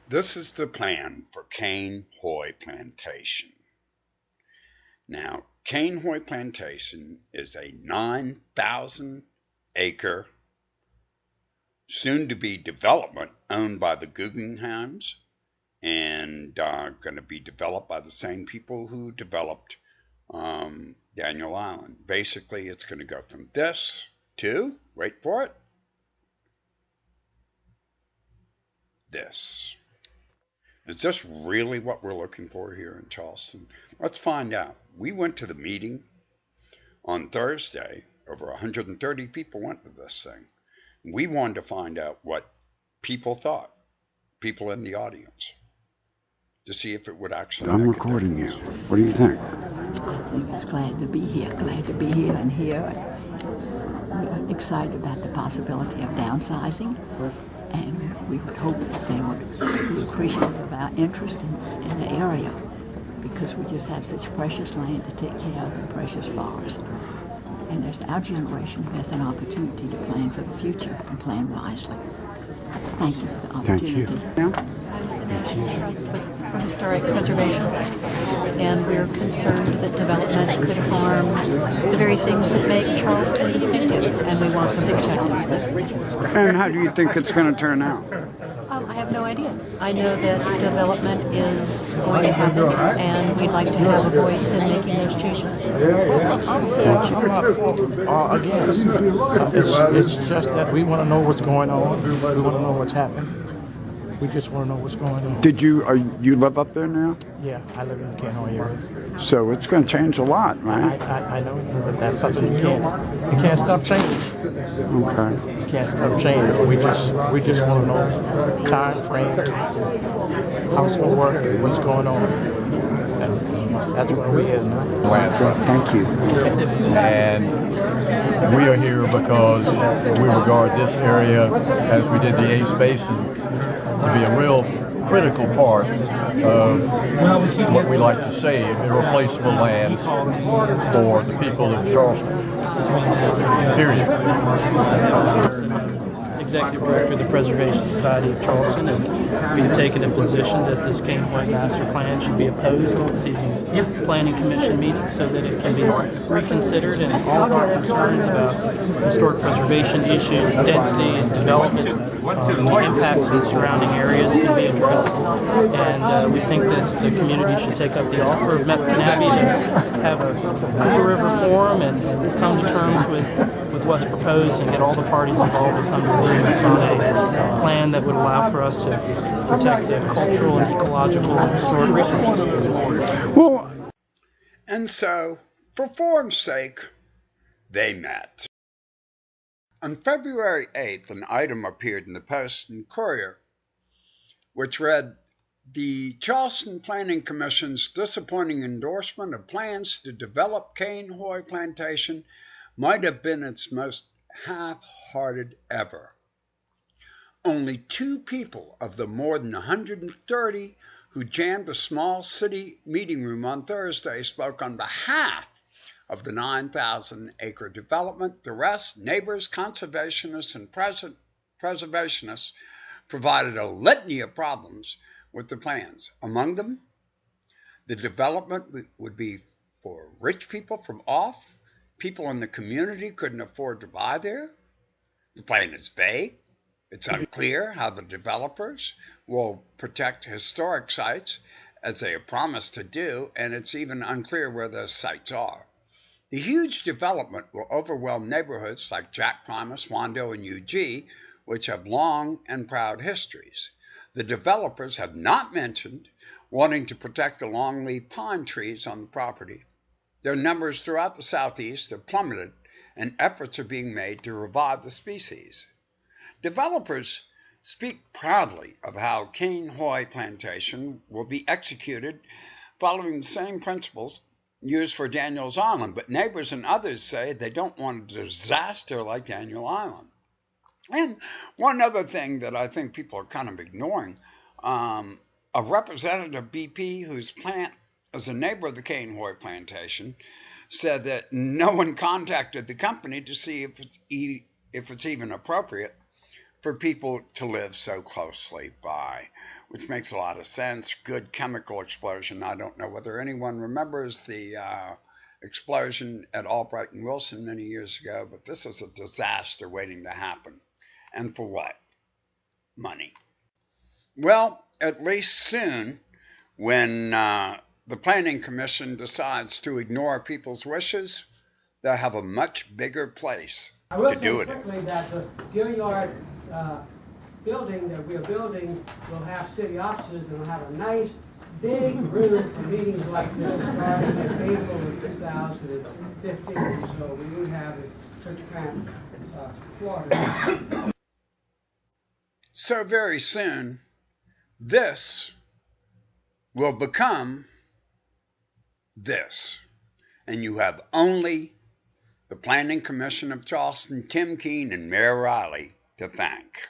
This is the plan for Cane Hoy Plantation. Now, Cane Hoy Plantation is a 9,000-acre, soon-to-be development owned by the Guggenheims and going to be developed by the same people who developed Daniel Island. Basically, it's going to go from this to, wait for it, this. Is this really what we're looking for here in Charleston? Let's find out. We went to the meeting on Thursday. Over 130 people went to this thing. We wanted to find out what people thought, people in the audience, to see if it would actually I'm make a recording you. difference. What do you think? I think it's glad to be here and here. We're excited about the possibility of downsizing, and we would hope that they would be appreciative of our interest in the area, because we just have such precious land to take care of and precious forests. And there's our generation who has an opportunity to plan for the future and plan wisely. Thank you for the opportunity. Thank you. For historic preservation, and we're concerned that development could harm the very things that make Charleston distinctive, and we want protection. And how do you think it's going to turn out? I have no idea. I know that development is going to happen, and we'd like to have a voice in making those changes. It's just that we want to know what's going on. We want to know what's happening. We just want to know what's going on. You live up there now? Yeah, I live in the Cane Hoy area. So it's going to change a lot, right? I know, but that's something you can't stop changing. Okay. You can't stop changing. We just want to know time frame, how it's going to work, what's going on. And that's why we're here tonight. Thank you. And we are here because we regard this area, as we did the Ace Basin, to be a real critical part of what we like to say, irreplaceable lands for the people of Charleston. Period. Executive Director of the Preservation Society of Charleston, and we've taken a position that this Cane Hoy Master Plan should be opposed at this evening's Planning Commission meeting so that it can be reconsidered, and all of our concerns about historic preservation issues, density and development, the impacts in surrounding areas can be addressed. And we think that the community should take up the offer of Mepcanabbee to have a Cooper River Forum and come to terms with what's proposed and get all the parties involved to come to agreement on a plan that would allow for us to protect the cultural and ecological and historic resources. Well, And so, for form's sake, they met. On February 8th, an item appeared in the Post and Courier, which read, "The Charleston Planning Commission's disappointing endorsement of plans to develop Cane Hoy Plantation might have been its most half-hearted ever. Only 2 people of the more than 130 who jammed a small city meeting room on Thursday spoke on behalf of the 9,000-acre development. The rest, neighbors, conservationists, and preservationists, provided a litany of problems with the plans. Among them, the development would be for rich people from off. People in the community couldn't afford to buy there. The plan is vague. It's unclear how the developers will protect historic sites, as they have promised to do, and it's even unclear where those sites are. The huge development will overwhelm neighborhoods like Jack Primus, Wando, and UG, which have long and proud histories. The developers have not mentioned wanting to protect the longleaf pine trees on the property. Their numbers throughout the Southeast have plummeted, and efforts are being made to revive the species. Developers speak proudly of how Cane Hoy Plantation will be executed following the same principles used for Daniel's Island, but neighbors and others say they don't want a disaster like Daniel Island. And one other thing that I think people are kind of ignoring, a representative BP whose plant is a neighbor of the Cane Hoy Plantation said that no one contacted the company to see if it's even appropriate for people to live so closely by, which makes a lot of sense. Good chemical explosion. I don't know whether anyone remembers the explosion at Albright and Wilson many years ago, but this is a disaster waiting to happen. And for what? Money. Well, at least soon, when the Planning Commission decides to ignore people's wishes, they'll have a much bigger place to do it in. I will say quickly that the Gilliard building that we are building will have city offices and will have a nice big room for meetings like this starting in April of 2015. So we won't have such cramped quarters. So very soon, this will become this. And you have only the Planning Commission of Charleston, Tim Keene, and Mayor Riley to thank.